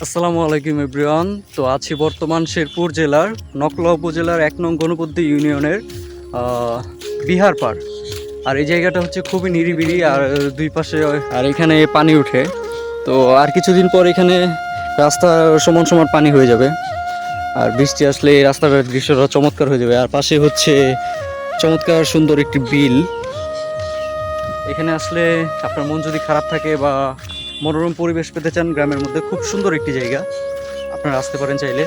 আসসালামু আলাইকুম এভরিওয়ান। তো আছি বর্তমান শেরপুর জেলার নকলা উপজেলার ১ নং গণপতি ইউনিয়নের বিহার পাড়। আর এই জায়গাটা হচ্ছে খুবই নিরিবিলি আর দুই পাশে আর এখানে পানি উঠে। তো আর কিছুদিন পর এখানে রাস্তা সমান সমান পানি হয়ে যাবে, আর বৃষ্টি আসলে এই রাস্তাটার দৃশ্যটা চমৎকার হয়ে যাবে। আর পাশে হচ্ছে চমৎকার সুন্দর একটি বিল। এখানে আসলে আপনার মন যদি খারাপ থাকে বা মনোরম পরিবেশ পেতে চান, গ্রামের মধ্যে খুব সুন্দর একটি জায়গা, আপনারা আসতে পারেন চাইলে।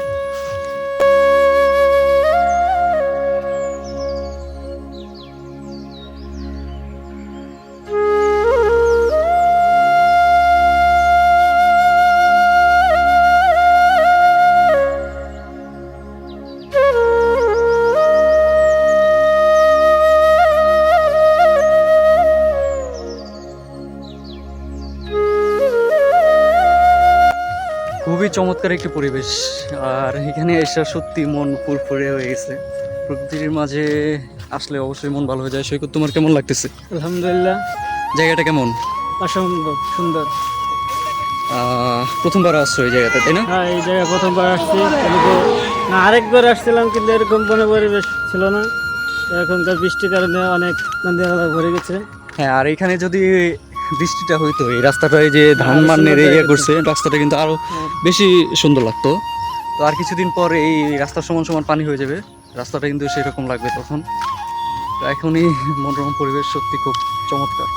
খুবই চমৎকার একটি পরিবেশ, আর এখানে এসে সত্যি মন ফুরফুরে হয়ে গেছে। প্রকৃতির মাঝে আসলে অবশ্যই মন ভালো হয়ে যায়। সৈকত, তোমার কেমন লাগতেছে? আলহামদুলিল্লাহ, জায়গাটা কেমন? অসম্ভব সুন্দর। প্রথমবার আসছো এই জায়গাতে, তাই না? হ্যাঁ, এই জায়গায় প্রথমবার আসছি, কিন্তু না আরেকবার আসছিলাম, কিন্তু এরকম কোনো পরিবেশ ছিল না। এখনকার বৃষ্টির কারণে অনেক নদী নালা ভরে গেছে। হ্যাঁ, আর এখানে যদি বৃষ্টিটা হইতো, এই রাস্তাটায় যে ধান আরো মান সুন্দর নেড়ে জায়গা করছে, রাস্তাটা কিন্তু আরো হ্যাঁ। বেশি সুন্দর লাগতো। তো আর কিছুদিন পর এই রাস্তার সমান সমান পানি হয়ে যাবে, রাস্তাটা কিন্তু সেরকম লাগবে তখন। তো এখনই মনোরম পরিবেশ সত্যি খুব চমৎকার।